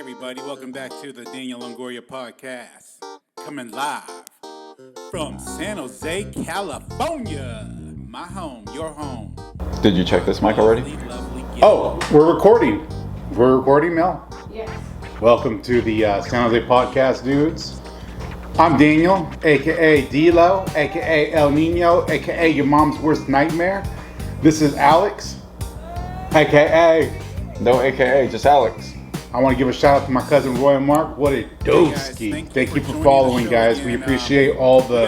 everybody. Welcome back to the Daniel Longoria podcast. Coming live from San Jose, California. My home, your home. Did you check this mic already? Lovely. Oh, we're recording. We're recording, Mel? Yes. Welcome to the San Jose podcast, dudes. I'm Daniel, a.k.a. D-Lo, a.k.a. El Nino, a.k.a. your mom's worst nightmare. This is Alex, a.k.a. No AKA, just Alex. I want to give a shout out to my cousin Roy and Mark. What a doski. Thank you for following, guys. We appreciate all the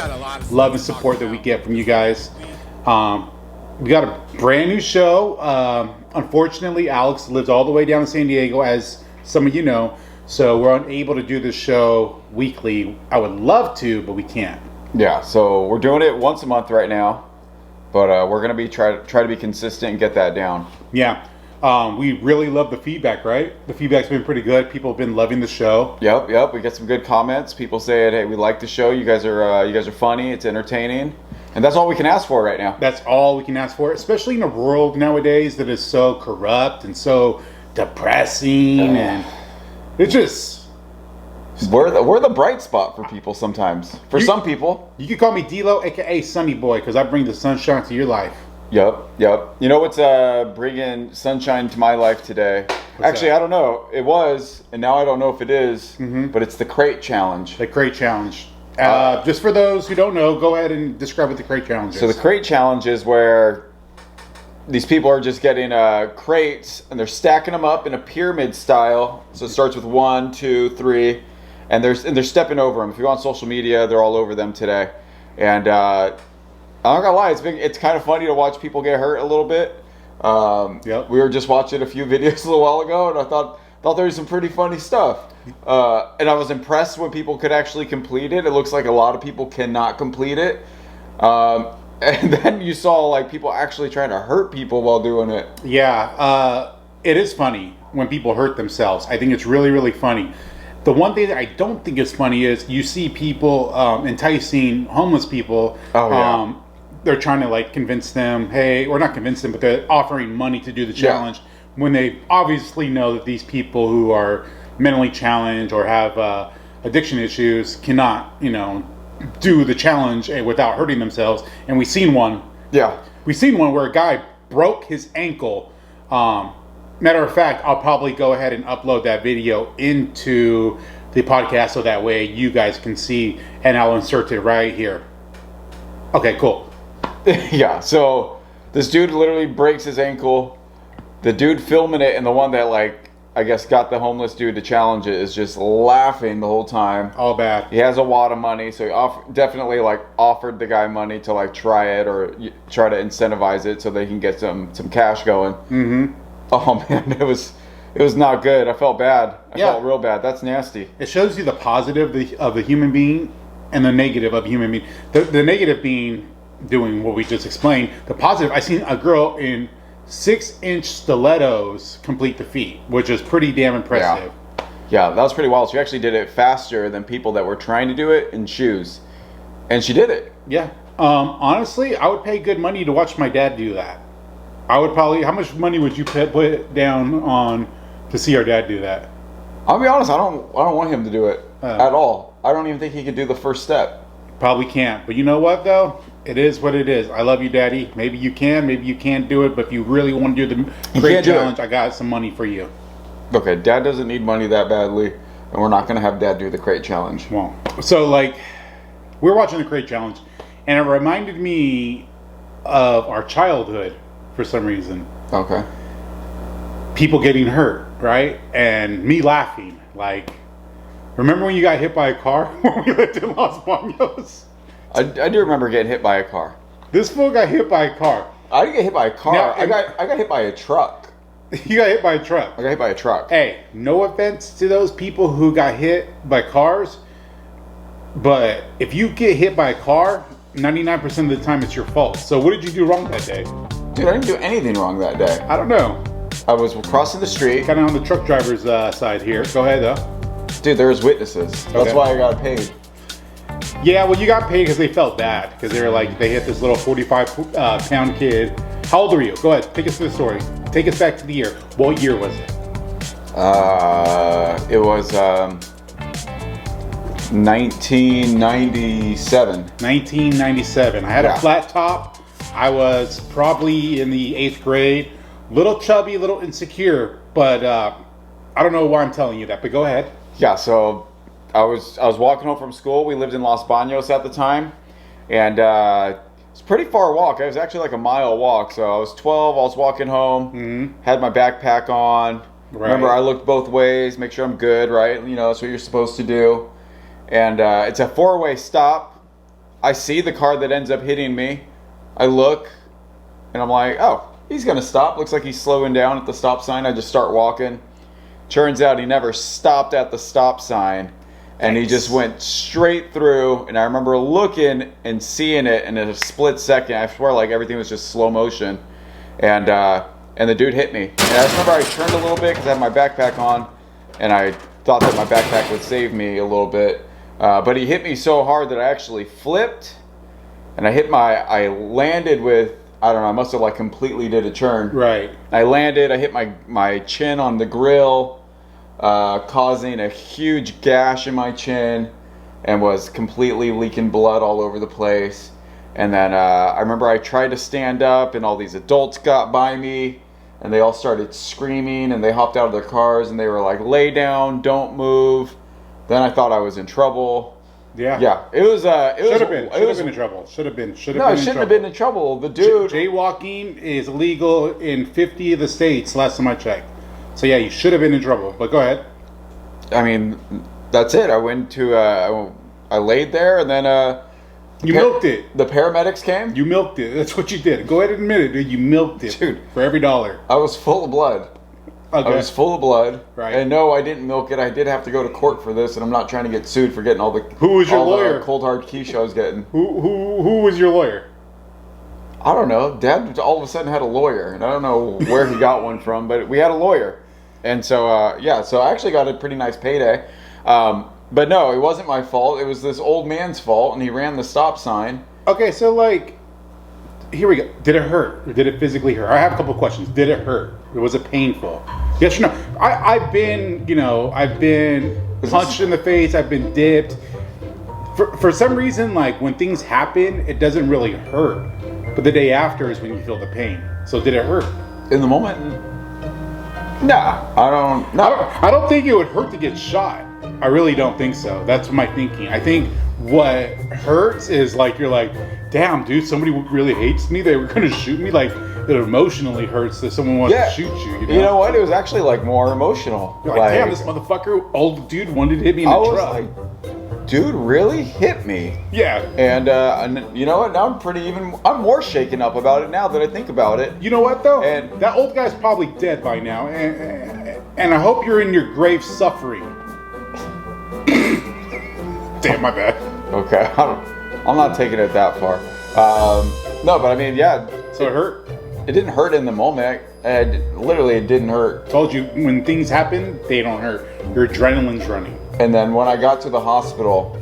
love and support that we get from you guys. We got a brand new show. Unfortunately, Alex lives all the way down in San Diego, as some of you know. So we're unable to do this show weekly. I would love to, but we can't. Yeah, so we're doing it once a month right now, but we're gonna be try to be consistent and get that down. Yeah. We really love the feedback, right? The feedback's been pretty good. People have been loving the show. Yep. We get some good comments. People saying, "Hey, we like the show. You guys are funny. It's entertaining," and that's all we can ask for right now. That's all we can ask for, especially in a world nowadays that is so corrupt and so depressing, and it's just we're the bright spot for people sometimes. For some people, you can call me D-Lo, aka Sunny Boy, because I bring the sunshine to your life. Yep. You know what's bringing sunshine to my life today? Actually, that? I don't know. It was, and now I don't know if it is, but it's the crate challenge. The crate challenge. Just for those who don't know, go ahead and describe what the crate challenge is. So the crate challenge is where these people are just getting crates and they're stacking them up in a pyramid style. So it starts with 1, 2, 3, and they're stepping over them. If you go on social media, they're all over them today. And I'm not gonna lie, it's kind of funny to watch people get hurt a little bit. We were just watching a few videos a little while ago, and I thought there was some pretty funny stuff. And I was impressed when people could actually complete it. It looks like a lot of people cannot complete it. And then you saw like people actually trying to hurt people while doing it. Yeah, it is funny when people hurt themselves. I think it's really, really funny. The one thing that I don't think is funny is you see people enticing homeless people. Oh, yeah. They're trying to like convince them, hey, or not convince them, but they're offering money to do the challenge when they obviously know that these people who are mentally challenged or have addiction issues cannot, do the challenge without hurting themselves. And we've seen one. Yeah. We've seen one where a guy broke his ankle. Matter of fact, I'll probably go ahead and upload that video into the podcast so that way you guys can see, and I'll insert it right here. Okay, cool. Yeah, so this dude literally breaks his ankle. The dude filming it and the one that I guess got the homeless dude to challenge it is just laughing the whole time. All bad. He has a wad of money, so he definitely offered the guy money to try it or try to incentivize it so they can get some cash going. Mm-hmm. Oh man, it was not good. I felt bad. I felt real bad. That's nasty. It shows you the positive of a human being and the negative of a human being. The negative being doing what we just explained. The positive, I seen a girl in 6-inch stilettos complete the feat, which is pretty damn impressive. Yeah, that was pretty wild. She actually did it faster than people that were trying to do it in shoes, and she did it. Yeah. Honestly, I would pay good money to watch my dad do that. I would probably. How much money would you put down on to see our dad do that? I'll be honest. I don't want him to do it at all. I don't even think he could do the first step. Probably can't. But you know what though? It is what it is. I love you, Daddy. Maybe you can. Maybe you can't do it. But if you really want to do the great challenge, I got some money for you. Okay, Dad doesn't need money that badly, and we're not gonna have Dad do the crate challenge. Well, so we're watching the crate challenge, and it reminded me of our childhood for some reason. Okay. People getting hurt, right? And me laughing. Remember when you got hit by a car when we lived in Los Baños? I do remember getting hit by a car. This fool got hit by a car. I didn't get hit by a car. Now, I got hit by a truck. You got hit by a truck. I got hit by a truck. Hey, no offense to those people who got hit by cars, but if you get hit by a car, 99% of the time it's your fault. So what did you do wrong that day? Dude, I didn't do anything wrong that day. I don't know. I was crossing the street. Kind of on the truck driver's side here. Go ahead though. Dude, there was witnesses. That's why I got paid. Yeah, well, you got paid because they felt bad because they hit this little 45-pound kid. How old were you? Go ahead, take us to the story. Take us back to the year. What year was it? It was 1997. 1997. I had a flat top. I was probably in the 8th grade. Little chubby, little insecure, but I don't know why I'm telling you that, but go ahead. Yeah, so I was walking home from school. We lived in Los Baños at the time, and it's a pretty far walk. It was actually like a mile walk. So I was 12. I was walking home, had my backpack on. Right. Remember, I looked both ways, make sure I'm good, right? You know, that's what you're supposed to do. And it's a 4-way stop. I see the car that ends up hitting me. I look, and I'm like, oh, he's going to stop. Looks like he's slowing down at the stop sign. I just start walking. Turns out he never stopped at the stop sign. And he just went straight through. And I remember looking and seeing it in a split second. I swear like everything was just slow motion. And the dude hit me. And I remember I turned a little bit because I had my backpack on. And I thought that my backpack would save me a little bit. But he hit me so hard that I actually flipped. And I landed with, I don't know, I must have like completely did a turn. Right. I landed, I hit my chin on the grill, causing a huge gash in my chin, and was completely leaking blood all over the place. And then I remember I tried to stand up, and all these adults got by me, and they all started screaming, and they hopped out of their cars, and they were like, lay down, don't move. Then I thought I was in trouble. Yeah. Yeah. It was should have been in trouble. Should have been. No, it shouldn't have been in trouble. The dude. Jaywalking is illegal in 50 of the states. Last time I checked. So yeah, you should have been in trouble. But go ahead. I mean, that's it. I went to. I laid there, and then. You milked it. The paramedics came. You milked it. That's what you did. Go ahead and admit it, dude. You milked it, dude. For every dollar. I was full of blood. Okay. I was full of blood. Right. And no, I didn't milk it. I did have to go to court for this, and I'm not trying to get sued for getting all the. Who was your lawyer? Cold hard quiche I was getting. Who was your lawyer? I don't know. Dad all of a sudden had a lawyer, and I don't know where he got one from, but we had a lawyer, and so so I actually got a pretty nice payday. But no, it wasn't my fault. It was this old man's fault, and he ran the stop sign. Okay, so like, here we go. Did it hurt? Or did it physically hurt? I have a couple of questions. Did it hurt? Or was it painful? Yes or no? I've been punched in the face. I've been dipped. For some reason, like when things happen, it doesn't really hurt. But the day after is when you feel the pain. So did it hurt? In the moment? No, I don't. No. I don't think it would hurt to get shot. I really don't think so. That's my thinking. I think what hurts is like you're like, damn, dude, somebody really hates me. They were gonna shoot me. Like it emotionally hurts that someone wants to shoot you. You know what? It was actually like more emotional. You're like, damn, this motherfucker, old dude, wanted to hit me in the truck. Like, dude, really hit me. Yeah. And you know what? Now I'm more shaken up about it now that I think about it. You know what though? And that old guy's probably dead by now. And I hope you're in your grave suffering. Damn, my bad. Okay, I'm not taking it that far. No, but I mean, yeah. So it hurt? It didn't hurt in the moment. Literally, it didn't hurt. Told you, when things happen, they don't hurt. Your adrenaline's running. And then when I got to the hospital,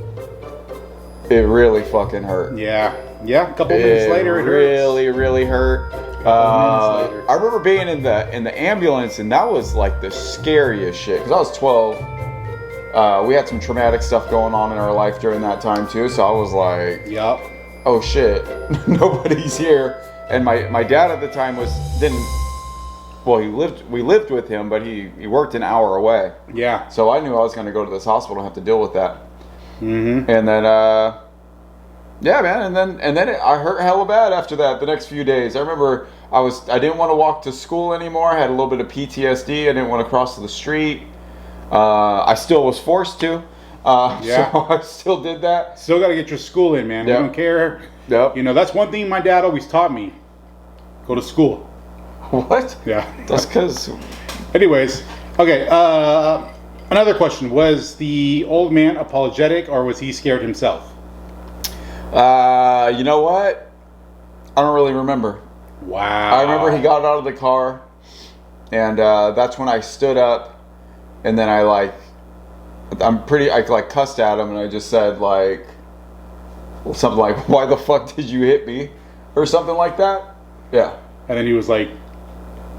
it really fucking hurt. Yeah. Yeah, a couple minutes later, it really, really hurt. I remember being in the ambulance, and that was like the scariest shit. Because I was 12. We had some traumatic stuff going on in our life during that time too, so I was like, "Yup, oh shit, nobody's here." And my dad at the time we lived with him, but he worked an hour away. Yeah. So I knew I was going to go to this hospital and have to deal with that. Mm-hmm. And then, yeah, man, and then I hurt hella bad after that. The next few days, I remember I didn't want to walk to school anymore. I had a little bit of PTSD. I didn't want to cross the street. I still was forced to. So I still did that. Still got to get your school in, man. Yep. We don't care. Yep. You know, that's one thing my dad always taught me. Go to school. What? Yeah. That's because... Anyways. Okay. Another question. Was the old man apologetic or was he scared himself? You know what? I don't really remember. Wow. I remember he got out of the car, and that's when I stood up. And then I cussed at him, and I just said something like, "Why the fuck did you hit me?" or something like that. Yeah. And then he was like,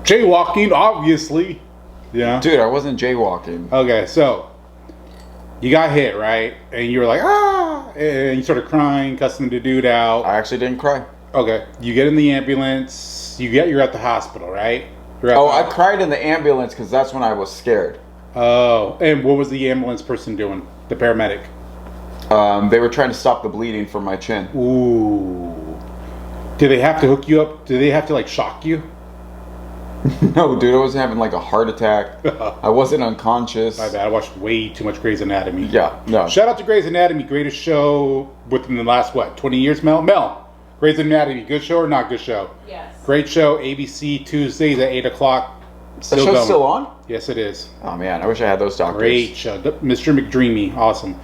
"Jaywalking, obviously." Yeah. Dude, I wasn't jaywalking. Okay, so you got hit, right? And you were like, ah! And you started crying, cussing the dude out. I actually didn't cry. Okay, you get in the ambulance. You're at the hospital, right? I cried in the ambulance because that's when I was scared. Oh, and what was the ambulance person doing? The paramedic? They were trying to stop the bleeding from my chin. Ooh. Did they have to hook you up? Did they have to, like, shock you? No, dude, I wasn't having, like, a heart attack. I wasn't unconscious. My bad, I watched way too much Grey's Anatomy. Yeah, no. Shout out to Grey's Anatomy, greatest show within the last, 20 years, Mel? Mel, Grey's Anatomy, good show or not good show? Yes. Great show, ABC, Tuesdays at 8 o'clock. The show's still on? Yes, it is. Oh, man, I wish I had those doctors. Great show. Mr. McDreamy, awesome.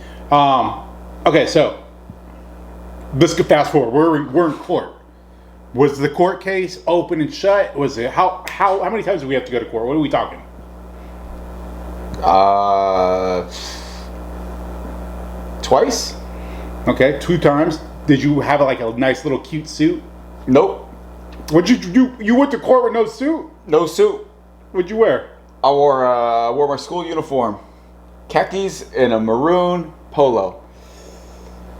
Okay, so let's go fast forward. We're in court. Was the court case open and shut? Was it how many times do we have to go to court? What are we talking? Twice? Okay, 2 times. Did you have like a nice little cute suit? Nope. What'd you went to court with no suit? No suit. What'd you wear? I wore my school uniform. Khakis and a maroon polo.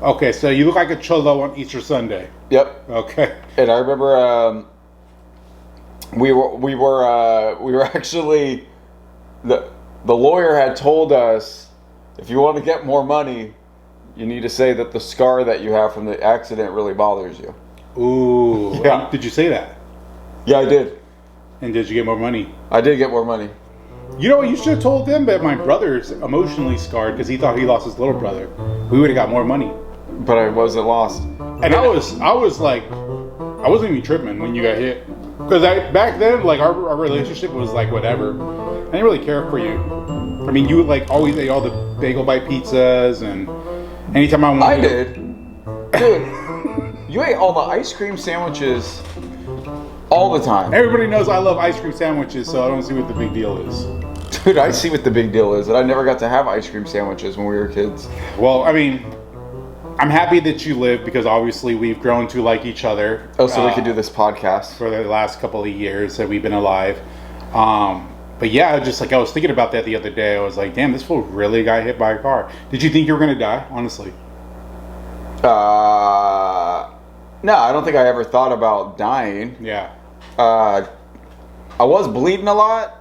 Okay, so you look like a cholo on Easter Sunday. Yep. Okay. And I remember we were actually the lawyer had told us, if you want to get more money, you need to say that the scar that you have from the accident really bothers you. Ooh. Yeah. Did you say that? Yeah, I did. And did you get more money? I did get more money. You know what? You should have told them that my brother's emotionally scarred because he thought he lost his little brother. We would have got more money. But I wasn't lost. And I was like, I wasn't even tripping when you got hit. Because back then, like, our relationship was like whatever. I didn't really care for you. I mean, you would like always ate all the Bagel Bite pizzas, and anytime I wanted. I did. Dude, you ate all the ice cream sandwiches all the time. Everybody knows I love ice cream sandwiches, so I don't see what the big deal is. Dude, I see what the big deal is. And I never got to have ice cream sandwiches when we were kids. Well, I mean, I'm happy that you live because obviously we've grown to like each other. Oh, so we could do this podcast. For the last couple of years that we've been alive. But yeah, just like I was thinking about that the other day. I was like, damn, this fool really got hit by a car. Did you think you were going to die, honestly? No, I don't think I ever thought about dying. Yeah. I was bleeding a lot,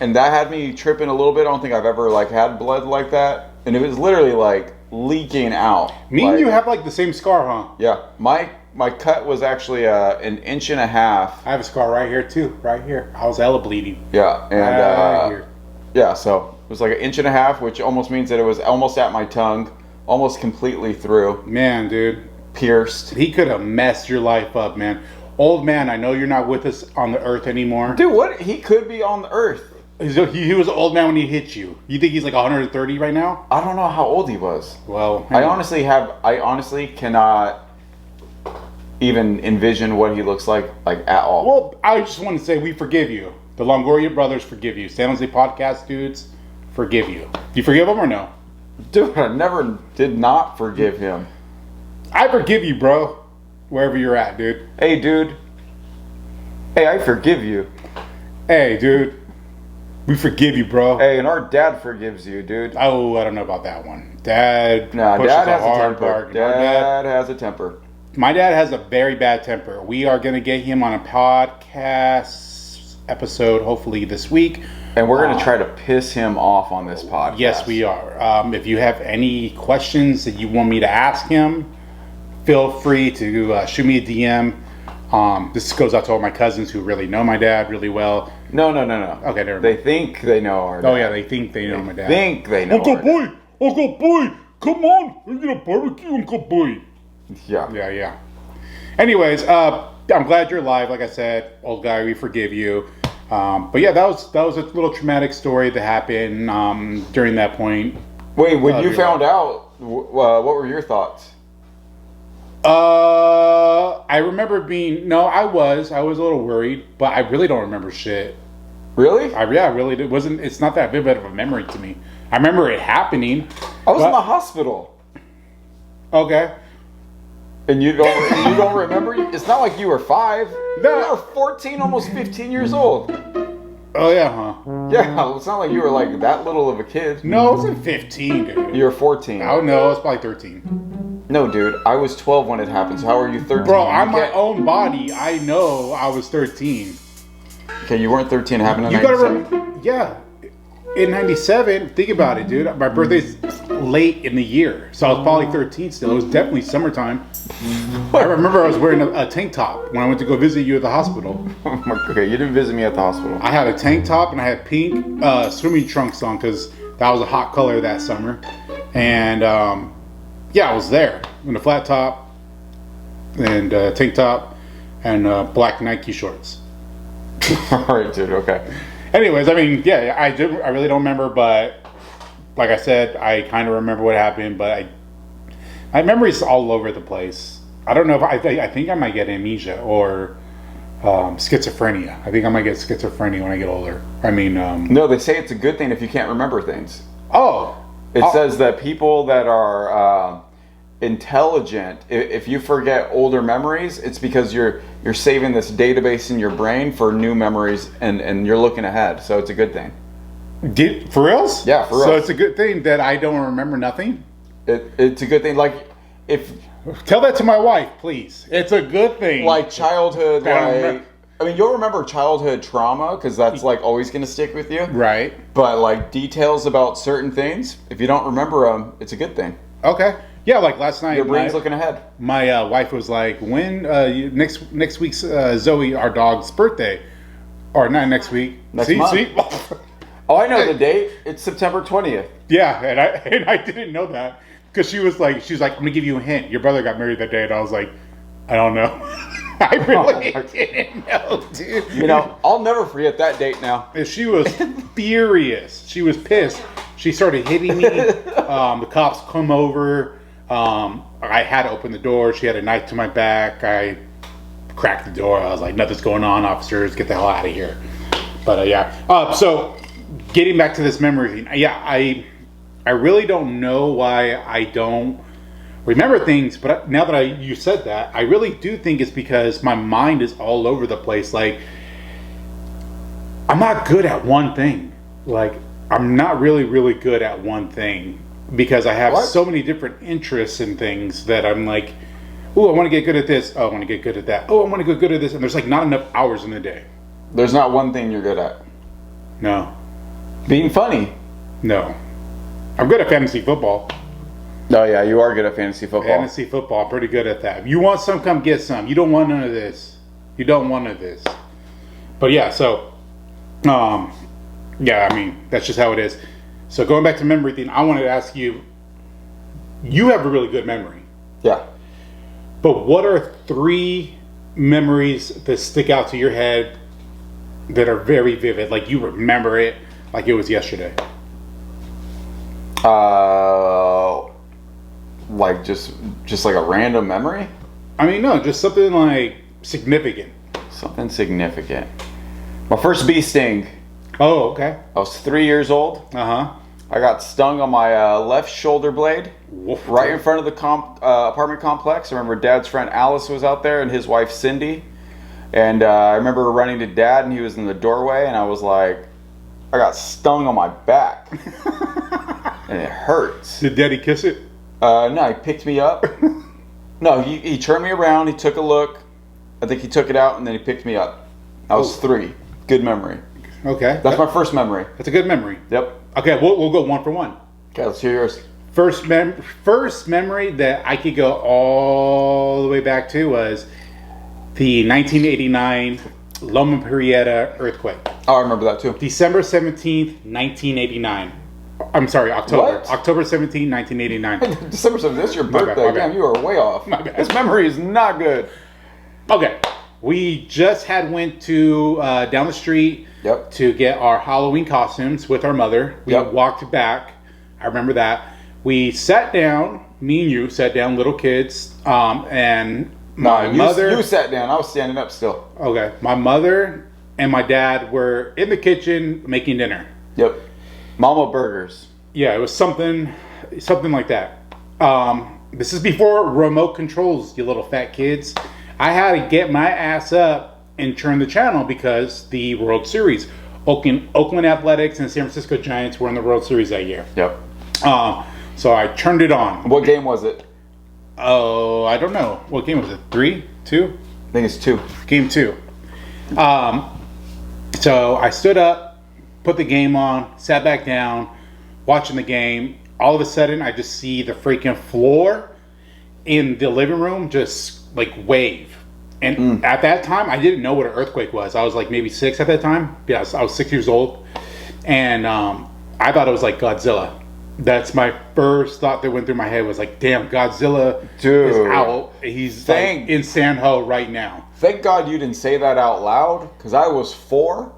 and that had me tripping a little bit. I don't think I've ever like had blood like that, and it was literally like leaking out. Me and you have like the same scar, huh? Yeah, my cut was actually 1.5 inches. I have a scar right here too, right here. I was hella bleeding. Yeah, and right here. yeah, so it was like 1.5 inches, which almost means that it was almost at my tongue, almost completely through. Man, dude. Pierced. He could have messed your life up, man. Old man, I know you're not with us on the earth anymore. Dude, what? He could be on the earth. He was an old man when he hit you. You think he's like 130 right now? I don't know how old he was. Well, I honestly cannot even envision what he looks like at all. Well, I just want to say we forgive you. The Longoria brothers forgive you. San Jose podcast dudes forgive you. Do you forgive him or no? Dude, I never did not forgive him. I forgive you, bro. Wherever you're at, dude. Hey, dude. Hey, I forgive you. Hey, dude. We forgive you, bro. Hey, and our dad forgives you, dude. Oh, I don't know about that one. Dad. Nah, pushes dad a has a hard temper. bargain. Dad has a temper. My dad has a very bad temper. We are going to get him on a podcast episode hopefully this week. And we're going to try to piss him off on this podcast. Yes, we are. If you have any questions that you want me to ask him, feel free to shoot me a DM. This goes out to all my cousins who really know my dad really well. No. Okay, never mind. They think they know our dad. Oh, yeah, they think they know my dad. Think they know Uncle our Boy! dad. Uncle Boy! Come on! We're going to barbecue, Uncle Boy! Yeah. Yeah. Anyways, I'm glad you're alive. Like I said, old guy, we forgive you. But yeah, that was a little traumatic story that happened during that point. Wait, when you found out, what were your thoughts? I remember I was a little worried, but I really don't remember shit. Really? I really it wasn't. It's not that vivid of a memory to me. I remember it happening. I was in the hospital. Okay. And you don't remember? It's not like you were 5. No. You were 14, almost 15 years old. Oh yeah, huh? Yeah, it's not like you were like that little of a kid. No, I wasn't 15, dude. You were 14. Oh no, I was probably 13. No, dude, I was 12 when it happened. So how are you 13? Bro, You on my can't- own body, I know I was 13. Okay, you weren't 13. It happened in You gotta 97. remember, yeah. In 97, think about it, dude. My birthday's late in the year, so I was probably 13 still. It was definitely summertime. I remember I was wearing a tank top when I went to go visit you at the hospital. Okay, you didn't visit me at the hospital. I had a tank top and I had pink swimming trunks on because that was a hot color that summer. And yeah, I was there in a flat top and tank top and black Nike shorts. All right, dude. Okay. Anyways, I mean, yeah, I really don't remember, but like I said, I kind of remember what happened, but my memory's all over the place. I don't know if I think I might get amnesia or schizophrenia. I think I might get schizophrenia when I get older. I mean, No, they say it's a good thing if you can't remember things. It Oh. says that people that are intelligent, if you forget older memories, it's because you're saving this database in your brain for new memories and you're looking ahead. So it's a good thing. For reals? Yeah, for So reals. it's a good thing that I don't remember nothing? It's a good thing. Like if Tell that to my wife, please. It's a good thing. like childhood, I don't like remember. I mean, you'll remember childhood trauma because that's like always going to stick with you. Right. But like details about certain things, if you don't remember them, it's a good thing. Okay. Yeah, like last night. Your brain's looking ahead. My wife was like, "When next week's Zoe, our dog's birthday, or not next week? Next month. Oh, I know the date. It's September 20th. Yeah, and I didn't know that because she's like, "I'm gonna give you a hint. Your brother got married that day," and I was like, "I don't know." I really didn't know, dude. You know, I'll never forget that date now. And she was furious. She was pissed. She started hitting me. The cops come over. I had to open the door. She had a knife to my back. I cracked the door. I was like, "Nothing's going on, officers. Get the hell out of here." But yeah. So getting back to this memory thing. Yeah, I really don't know why I don't remember things. But now that you said that, I really do think it's because my mind is all over the place. Like, I'm not good at one thing. Like, I'm not really good at one thing because I have What? so many different interests in things that I'm like, oh, I want to get good at this. Oh, I want to get good at that. Oh, I want to get good at this. And there's like not enough hours in the day. There's not one thing you're good at. No, Being funny. no. I'm good at fantasy football. Oh yeah, you are good at fantasy football. Fantasy football, I'm pretty good at that. If you want some, come get some. You don't want none of this. You don't want none of this. But yeah, so, yeah, I mean, that's just how it is. So going back to memory thing, I wanted to ask you, you have a really good memory. Yeah. But what are 3 memories that stick out to your head that are very vivid? Like you remember it like it was yesterday. Like just like a random memory? I mean, no, just something like significant. Something significant. My first bee sting. Oh, okay. I was 3 years old. Uh-huh. I got stung on my left shoulder blade, Woof. right in front of the apartment complex. I remember Dad's friend Alice was out there and his wife Cindy. And I remember running to Dad and he was in the doorway and I was like, I got stung on my back. And it hurts. Did Daddy kiss it? No, he picked me up. No, he turned me around, he took a look. I think he took it out and then he picked me up. I was 3. Good memory. Okay. That's my first memory. That's a good memory. Yep. Okay, we'll go one for one. Okay, let's hear yours. First memory that I could go all the way back to was the 1989 Loma Prieta earthquake. Oh, I remember that too. December 17th, 1989. I'm sorry, October. What? October 17th, 1989. December 7th, this is your My bad, birthday. my bad. Damn, you are way off. My bad. This memory is not good. Okay. We just had went to down the street Yep. to get our Halloween costumes with our mother. We Yep. walked back. I remember that. We sat down, me and you sat down, little kids, and my mother. You sat down. I was standing up still. Okay. My mother and my dad were in the kitchen making dinner. Yep. Mama Burgers. Yeah, it was something like that. This is before remote controls, you little fat kids. I had to get my ass up and turn the channel because the World Series Oakland Athletics and San Francisco Giants were in the World Series that year. Yep. So I turned it on. What game was it? Oh, I don't know. What game was it? 3? 2? I think it's 2. Game 2. So I stood up, put the game on, sat back down, watching the game. All of a sudden, I just see the freaking floor in the living room just like wave. And at that time, I didn't know what an earthquake was. I was like maybe 6 at that time. Yeah, I was 6 years old. And I thought it was like Godzilla. That's my first thought that went through my head was like, damn, Godzilla is out. He's like in San Ho right now. Thank God you didn't say that out loud, because I was 4.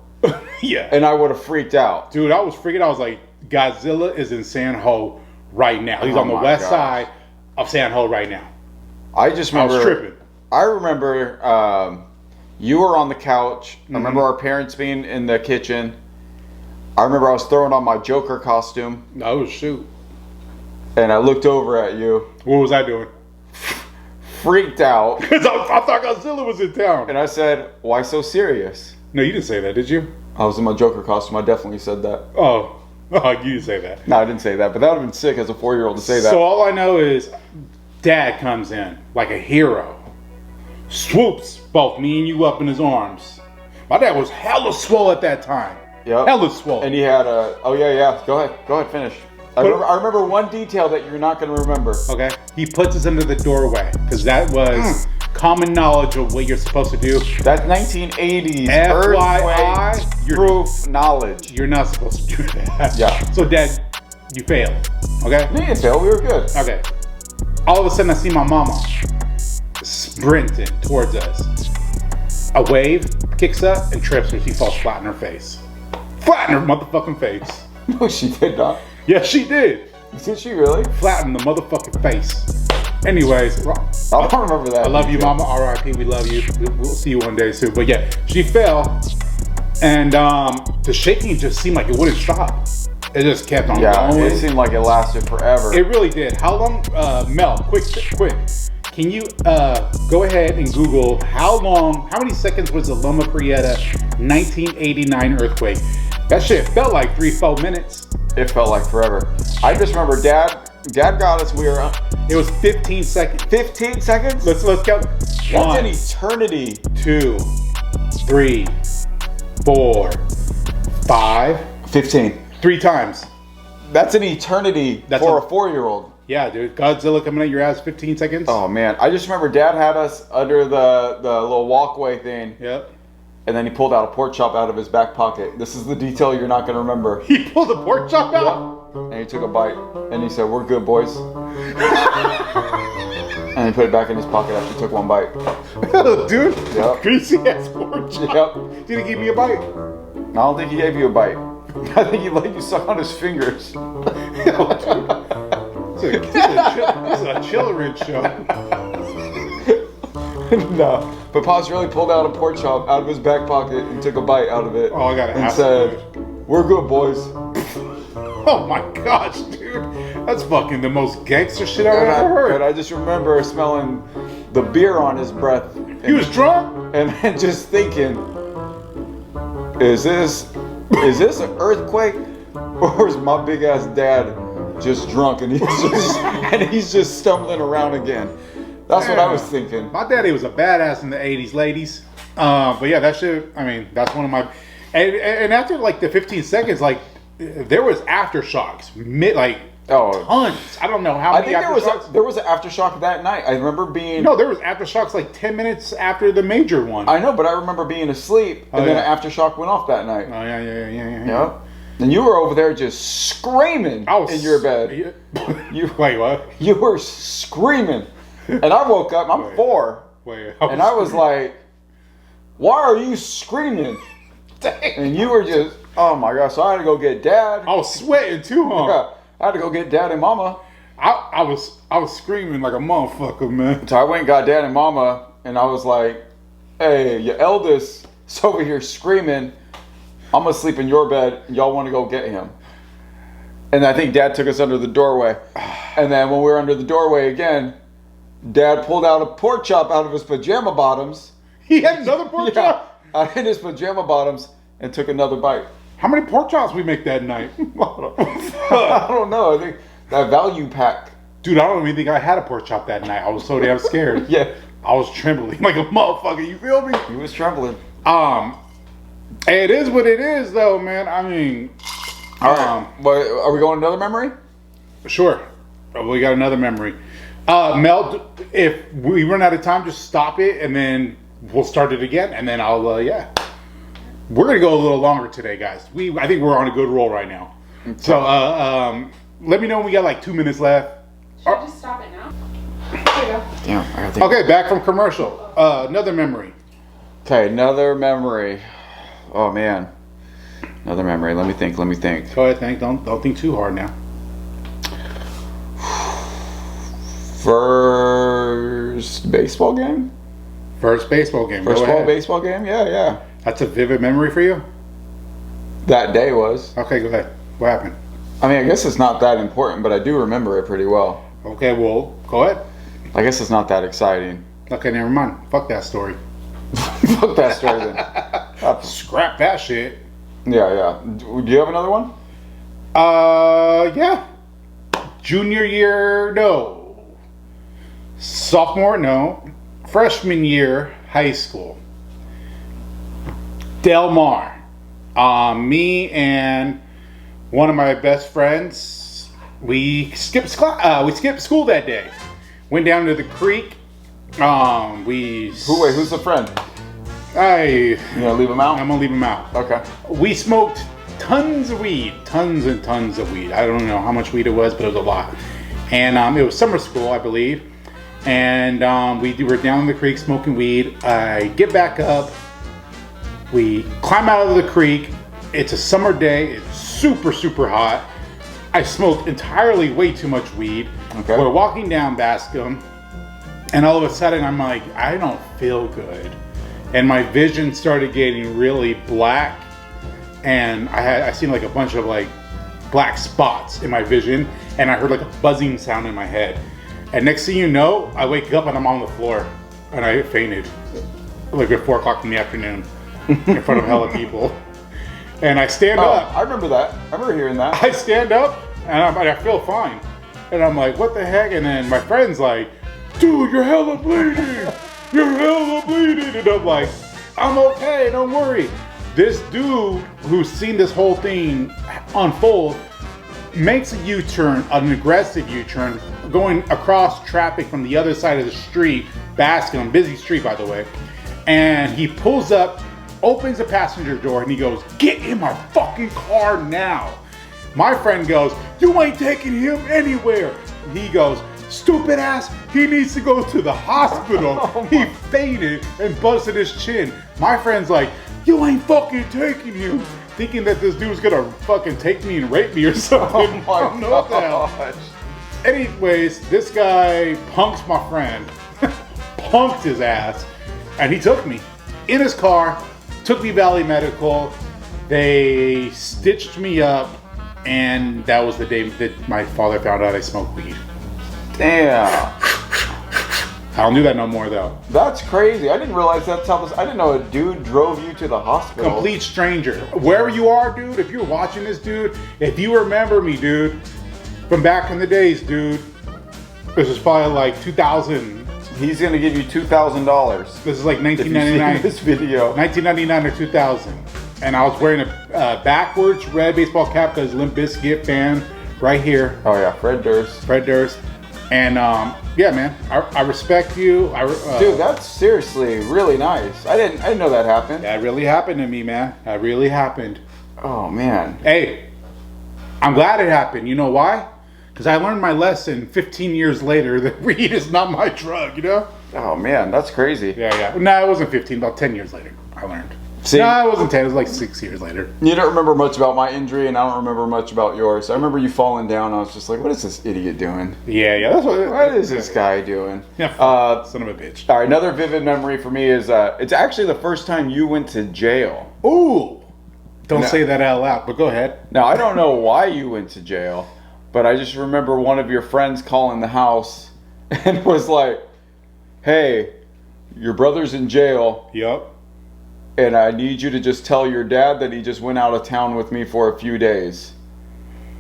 Yeah. And I would have freaked out. Dude, I was freaking out. I was like, Godzilla is in San Ho right now. He's on the west side of San Ho right now. I just remember. I was tripping. I remember you were on the couch. I remember our parents being in the kitchen. I remember I was throwing on my Joker costume. Oh, shoot. And I looked over at you. What was I doing? Freaked out. Because I thought Godzilla was in town. And I said, why so serious? No, you didn't say that, did you? I was in my Joker costume. I definitely said that. Oh, you didn't say that. No, I didn't say that. But that would have been sick as a 4-year-old to say that. So all I know is Dad comes in like a hero. Swoops both me and you up in his arms. My dad was hella swole at that time. Yep. Hella swole. And he had a... Oh, yeah. Go ahead, finish. I remember one detail that you're not going to remember. Okay. He puts us into the doorway because that was common knowledge of what you're supposed to do. That's 1980s FYI, earthquake-proof knowledge. You're not supposed to do that. Yeah. So, Dad, you failed. Okay? We didn't fail. We were good. Okay. All of a sudden, I see my mama sprinting towards us. A wave kicks up and trips her. She falls flat in her face. Flat in her motherfucking face. No, she did not. Yeah, she did. Did she really? Flat in the motherfucking face. Anyways, I don't remember that. I love you, Mama. R.I.P. We love you. We'll see you one day soon. But yeah, she fell, and the shaking just seemed like it wouldn't stop. It just kept on going. Yeah, it seemed like it lasted forever. It really did. How long, Mel? Quick. Can you go ahead and Google how many seconds was the Loma Prieta 1989 earthquake? That shit felt like 3-4 minutes. It felt like forever. I just remember Dad got us. It was 15 seconds. 15 seconds? Let's count. That's 1, an eternity. 2, 3, 4, 5. 15. 3 times. That's an eternity for a 4-year-old. Yeah, dude. Godzilla coming at your ass 15 seconds. Oh, man. I just remember Dad had us under the little walkway thing. Yep. And then he pulled out a pork chop out of his back pocket. This is the detail you're not going to remember. He pulled a pork chop out? And he took a bite. And he said, "We're good, boys." And he put it back in his pocket after he took one bite. Dude. Yep. Greasy ass pork chop. Yep. Did he give me a bite? I don't think he gave you a bite. I think he let you suck on his fingers. This is a chillering show. No. But Pops really pulled out a pork chop out of his back pocket and took a bite out of it. Oh, I gotta and ask said, "We're good, boys." Oh my gosh, dude. That's fucking the most gangster shit I've ever heard. And I just remember smelling the beer on his breath. He was drunk? And just thinking, is this an earthquake? Or is my big ass dad just drunk and he's just stumbling around again? That's what I was thinking. My daddy was a badass in the 80s, ladies. But yeah, that shit, I mean, that's one of my... And after like the 15 seconds, like, there was aftershocks. Tons. I don't know how many aftershocks. There was an aftershock that night. I remember being... No, there was aftershocks like 10 minutes after the major one. I know, but I remember being asleep, and then an aftershock went off that night. Oh, yeah. Yep. And you were over there just screaming in your bed. Wait, what? You were screaming. And I woke up, I'm 4. And I was like, "Why are you screaming?" And you were just, oh my gosh. So I had to go get Dad. I was sweating too, huh? Yeah, I had to go get Dad and Mama. I was screaming like a motherfucker, man. So I went and got Dad and Mama, and I was like, "Hey, your eldest is over here screaming. I'm going to sleep in your bed. Y'all want to go get him." And I think Dad took us under the doorway. And then when we were under the doorway again, Dad pulled out a pork chop out of his pajama bottoms. He had another pork chop? Out in his pajama bottoms and took another bite. How many pork chops we make that night? I don't know. I think that value pack. Dude, I don't even think I had a pork chop that night. I was so damn scared. Yeah. I was trembling like a motherfucker. You feel me? He was trembling. It is what it is, though, man. I mean, All right. But are we going to another memory? sure. We got another memory. Mel, if we run out of time, just stop it, and then we'll start it again, and then I'll, yeah. We're gonna go a little longer today, guys. I think we're on a good roll right now. So, let me know when we got like 2 minutes left. Should I just stop it now? There you go. Damn. I gotta think. Okay, back from commercial. Another memory. Okay, another memory. Oh man, another memory. Let me think. Go ahead, think. Don't think too hard now. First baseball game. First baseball game. First Go ahead. baseball game. Yeah. That's a vivid memory for you? That day was. Okay, go ahead. What happened? I mean, I guess it's not that important, but I do remember it pretty well. Okay, well, go ahead. I guess it's not that exciting. Okay, never mind. Fuck that story. Fuck that story then. Scrap that shit. Yeah. Do you have another one? Yeah. Junior year, no. Sophomore, no. Freshman year, high school. Del Mar. Me and one of my best friends, we skipped school that day. Went down to the creek. Who's the friend? You gonna leave him out? I'm gonna leave him out. Okay. We smoked tons of weed, tons and tons of weed. I don't know how much weed it was, but it was a lot. And it was summer school, I believe. And we were down in the creek smoking weed. I get back up. We climb out of the creek. It's a summer day. It's super, super hot. I smoked entirely way too much weed. Okay. We're walking down Bascom, and all of a sudden I'm like, I don't feel good. And my vision started getting really black, and I seen like a bunch of like black spots in my vision, and I heard like a buzzing sound in my head. And next thing you know, I wake up and I'm on the floor, and I fainted like at 4 o'clock in the afternoon in front of hella people. And I stand up. I remember that. I remember hearing that. I stand up and I feel fine. And I'm like, what the heck? And then my friend's like, dude, you're hella bleeding. You're hella bleeding. And I'm like, I'm okay, don't worry. This dude who's seen this whole thing unfold makes a U-turn, an aggressive U-turn, going across traffic from the other side of the street, Bascom, busy street by the way. And he pulls up, opens the passenger door, and he goes, get in my fucking car now. My friend goes, you ain't taking him anywhere. He goes, stupid ass, he needs to go to the hospital. He fainted and busted his chin. My friend's like, you ain't fucking taking him. Thinking that this dude's gonna fucking take me and rape me or something. Oh I don't know what the hell. Anyways, this guy punks my friend, punked his ass, and he took me in his car, took me Valley Medical. They stitched me up, and that was the day that my father found out I smoked weed. Damn. I don't do that no more though. That's crazy. I didn't realize that's how this. I didn't know a dude drove you to the hospital. Complete stranger. Wherever you are, dude, if you're watching this, dude, if you remember me, dude, from back in the days, dude, this is probably like 2000. He's gonna give you $2,000. This is like If you've 1999. seen this video. 1999 or 2000. And I was wearing a backwards red baseball cap because Limp Bizkit fan right here. Oh yeah, Fred Durst. Fred Durst. And yeah, man, I respect you. Dude, that's seriously really nice. I didn't know that happened. That really happened to me, man. That really happened. Oh man. Hey, I'm glad it happened. You know why? Because I learned my lesson 15 years later that weed is not my drug, you know? Oh man, that's crazy. Yeah. No, it wasn't 15, about 10 years later I learned. See? No, it wasn't 10, it was like 6 years later. You don't remember much about my injury, and I don't remember much about yours. I remember you falling down. I was just like, "What is this idiot doing? Yeah, that's What is this guy doing?" Yeah, son of a bitch. All right, another vivid memory for me is it's actually the first time you went to jail. Ooh! Don't No. say that out loud, but go ahead. Now I don't know why you went to jail, but I just remember one of your friends calling the house and was like, "Hey, your brother's in jail." Yup. and I need you to just tell your dad that he just went out of town with me for a few days.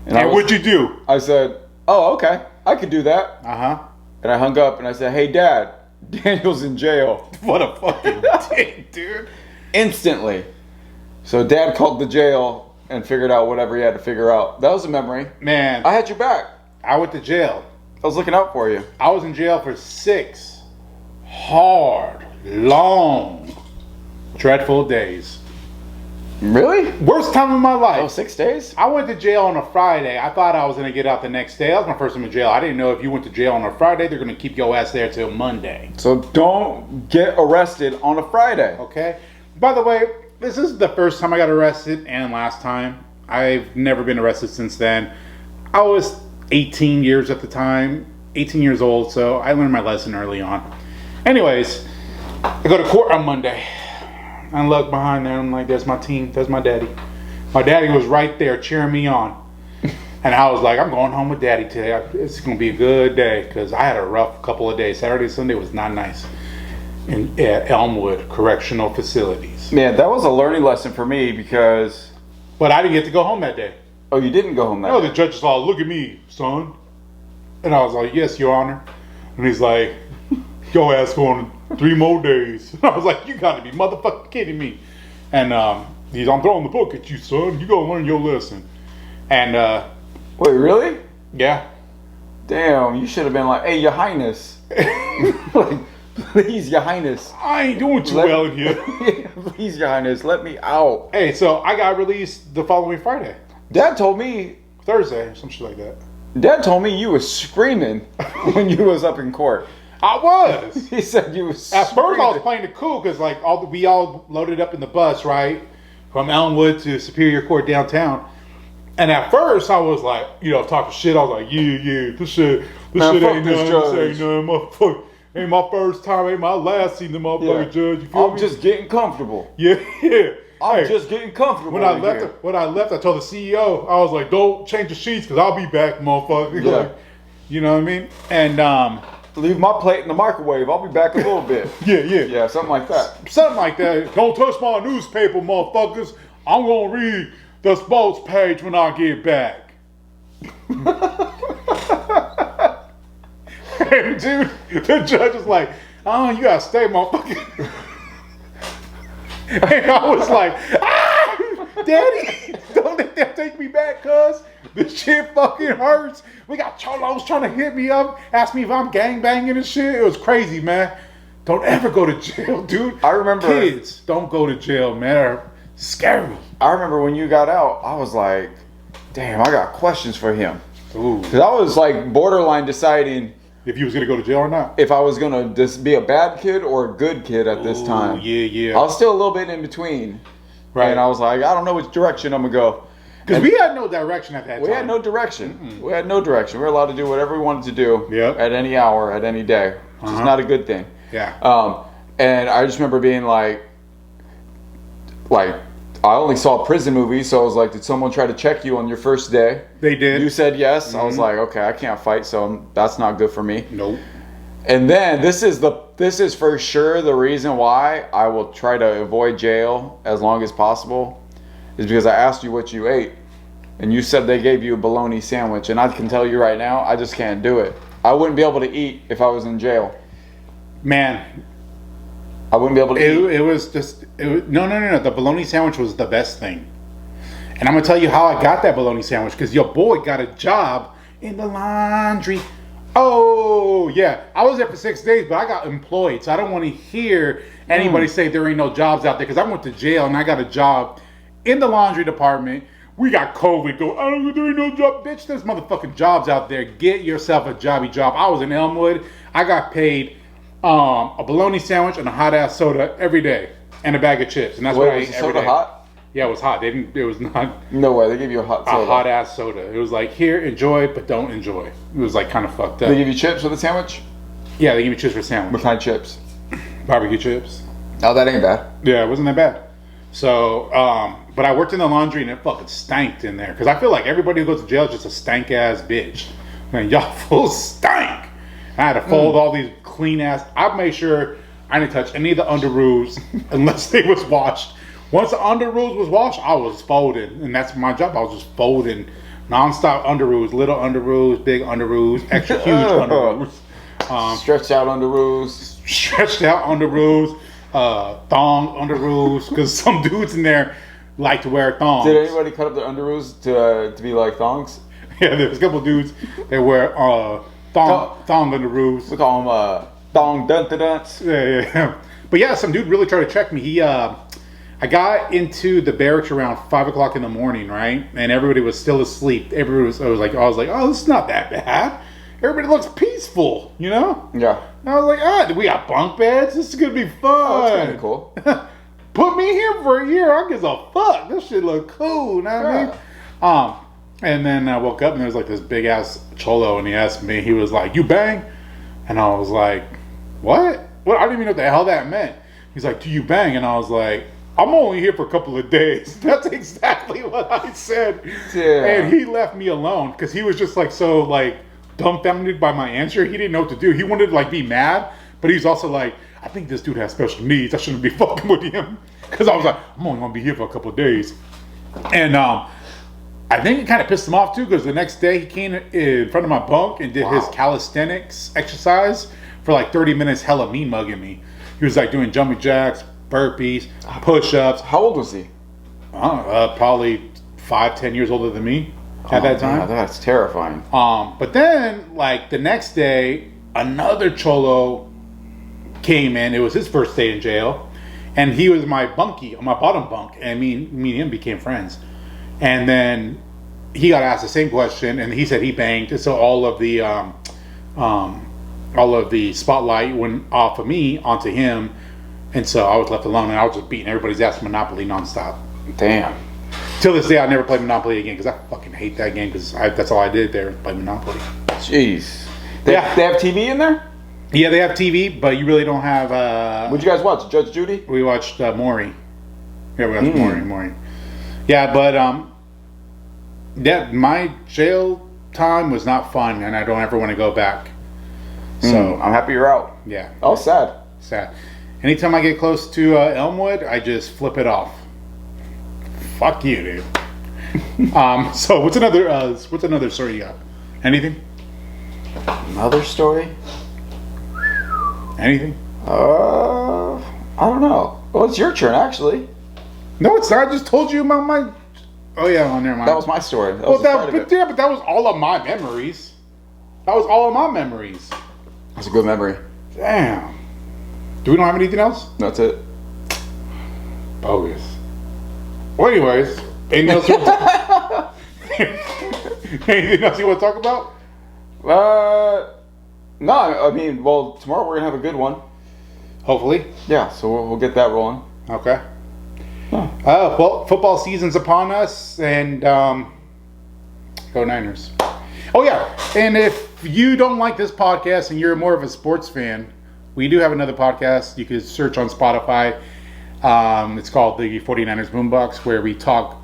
And what'd you do? I said, oh, okay, I could do that. Uh-huh. And I hung up and I said, hey, Dad, Daniel's in jail. What a fucking dick, dude. Instantly. So Dad called the jail and figured out whatever he had to figure out. That was a memory. Man. I had your back. I went to jail. I was looking out for you. I was in jail for 6 hard, long, dreadful days. Really? Worst time of my life. Oh, 6 days? I went to jail on a Friday. I thought I was going to get out the next day. That was my first time in jail. I didn't know if you went to jail on a Friday, they're going to keep your ass there till Monday. So don't get arrested on a Friday. Okay? By the way, this is the first time I got arrested and last time. I've never been arrested since then. I was 18 years at the time. 18 years old, so I learned my lesson early on. Anyways, I go to court on Monday. I look behind there, I'm like, there's my team, there's my daddy. My daddy was right there cheering me on. And I was like, I'm going home with daddy today. It's going to be a good day because I had a rough couple of days. Saturday, Sunday was not nice at Elmwood Correctional Facilities. Man, that was a learning lesson for me because... But I didn't get to go home that day. Oh, you didn't go home that No, day? the judge was all, look at me, son. And I was like, yes, Your Honor. And he's like, your ass going 3 more days. I was like, you got to be motherfucking kidding me. And he's, I'm throwing the book at you, son. You go learn your lesson. And Wait, really? yeah. Damn, you should have been like, hey, Your Highness. Like, please, Your Highness. I ain't doing too well in here. Please, Your Highness, let me out. Hey, so I got released the following Friday. Dad told me Thursday, some shit like that. Dad told me you was screaming when you was up in court. I was. He said you was At screaming. first, I was playing it cool because like we all loaded up in the bus, right, from Elmwood to Superior Court downtown. And at first, I was like, talking shit. I was like, yeah, this shit Man, fuck ain't this nothing. judge. This ain't nothing, motherfucker. Ain't my first time, ain't my last seeing the motherfucking judge. You feel I'm me? just getting comfortable. yeah. I'm Hey, just getting comfortable. when I over left, I told the CEO, I was like, don't change the sheets because I'll be back, motherfucker. Yeah. Like, you know what I mean? And here. Leave my plate in the microwave. I'll be back a little bit. yeah. Yeah, something like that. Something like that. Don't touch my newspaper, motherfuckers. I'm gonna read the sports page when I get back. And dude, the judge was like, oh, you gotta stay, motherfucker. And I was like, Daddy, don't let them take me back, cuz. This shit fucking hurts. We got cholos trying to hit me up, ask me if I'm gangbanging and shit. It was crazy, man. Don't ever go to jail, dude. I remember- Kids, don't go to jail, man. They're scary. I remember when you got out, I was like, damn, I got questions for him. Ooh. Because I was like borderline deciding If you was gonna go to jail or not. if I was going to just be a bad kid or a good kid at this time. Yeah. I was still a little bit in between. Right. And I was like, I don't know which direction I'm going to go. Because we had no direction at that time. We had no direction. We had no direction. We were allowed to do whatever we wanted to do Yep. at any hour, at any day. Which is not a good thing. Yeah. And I just remember being like, I only saw prison movies, so I was like, did someone try to check you on your first day? They did. You said yes. I was like, okay, I can't fight, so that's not good for me. Nope. And then this is for sure the reason why I will try to avoid jail as long as possible is because I asked you what you ate and you said they gave you a bologna sandwich, and I can tell you right now, I just can't do it. I wouldn't be able to eat if I was in jail. Man, I wouldn't be able to eat. it was just no. The bologna sandwich was the best thing, and I'm gonna tell you how I got that bologna sandwich because your boy got a job in the laundry. Oh yeah, I was there for 6 days, but I got employed, so I don't want to hear anybody say there ain't no jobs out there because I went to jail and I got a job in the laundry department. We got COVID. There ain't no job, bitch. There's motherfucking jobs out there. Get yourself a jobby job. I was in Elmwood. I got paid a bologna sandwich and a hot ass soda every day, and a bag of chips, and that's what I Wait, ate was the every soda day. hot? Yeah, it was hot. It was not No way, they give you a hot a soda. hot ass soda. It was like, here, enjoy, but don't enjoy. It was like kind of fucked up. They give you chips with a sandwich? Yeah, they give you chips for a What sandwich. kind of chips? Barbecue chips. Oh, that ain't bad. Yeah, it wasn't that bad. So, but I worked in the laundry and it fucking stank in there. Because I feel like everybody who goes to jail is just a stank ass bitch. Man, y'all full stank. I had to fold all these clean ass. I made sure I didn't touch any of the underoos unless they was washed. Once the underoos was washed, I was folding, and that's my job. I was just folding nonstop underoos, little underoos, big underoos, extra huge underoos, Stretched out underoos. stretched out underoos, thong underoos, because some dudes in there like to wear thongs. Did anybody cut up their underoos to be like thongs? Yeah, there's a couple dudes that wear thong underoos. We call them thong dun-dun-duns. Yeah. But yeah, some dude really tried to check me. I got into the barracks around 5 o'clock in the morning, right? And everybody was still asleep. I was like, oh, this is not that bad. Everybody looks peaceful, you know? Yeah. And I was like, we got bunk beds. This is gonna be fun. Oh, that's kind of cool. Put me here for a year. I don't give a fuck. This shit look cool. You know what I mean? And then I woke up and there was like this big ass cholo, and he asked me. He was like, "You bang?" And I was like, "What? What? I didn't even know what the hell that meant." He's like, "Do you bang?" And I was like, "I'm only here for a couple of days." That's exactly what I said. Yeah. And he left me alone because he was just like so like dumbfounded by my answer. He didn't know what to do. He wanted to like be mad, but he's also like, I think this dude has special needs. I shouldn't be fucking with him. Because I was like, I'm only gonna be here for a couple of days. And I think it kind of pissed him off too, because the next day he came in front of my bunk and did his calisthenics exercise for like 30 minutes, hella mean mugging me. He was like doing jumping jacks, burpees, push-ups. How old was he? Probably 5-10 years older than me at that time. Yeah, that's terrifying. But then, like the next day, another cholo came in. It was his first day in jail, and he was my bunkie on my bottom bunk, and me and him became friends. And then he got asked the same question, and he said he banged. So all of the spotlight went off of me onto him, and so I was left alone, and I was just beating everybody's ass Monopoly nonstop. Damn. Till this day, I never played Monopoly again because I fucking hate that game. Because that's all I did there, play Monopoly. Jeez. They Yeah. have TV in there? Yeah, they have TV, but you really don't have. What'd you guys watch? Judge Judy? We watched Maury. Yeah, we watched Maury. Yeah, but my jail time was not fun, and I don't ever want to go back. So I'm happy you're out. yeah, Oh, sad. sad. Anytime I get close to Elmwood, I just flip it off. Fuck you, dude. So what's another story you got? Anything? Another story? Anything? I don't know. Well, it's your turn, actually. No, it's not. I just told you about my. Oh yeah, never mind. That was my story. That Well, was the start of it. but that was all of my memories. That was all of my memories. That's a good memory. Damn. Do we don't have anything else? That's it. Bogus. Well, anyways, anything else? Anything else you want to talk about? No, I mean, well, tomorrow we're gonna have a good one. Hopefully. Yeah, so we'll get that rolling. Okay. Well, football season's upon us, and go Niners. Oh yeah, and if you don't like this podcast and you're more of a sports fan, we do have another podcast. You can search on Spotify. It's called the 49ers Boombox, where we talk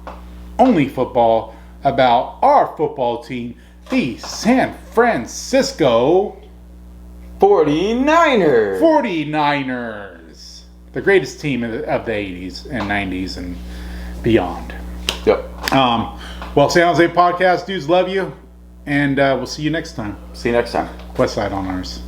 only football about our football team, the San Francisco 49ers. 49ers. The greatest team of the 80s and 90s and beyond. Yep. Well, San Jose Podcast dudes, love you. And we'll see you next time. See you next time. Westside on ours.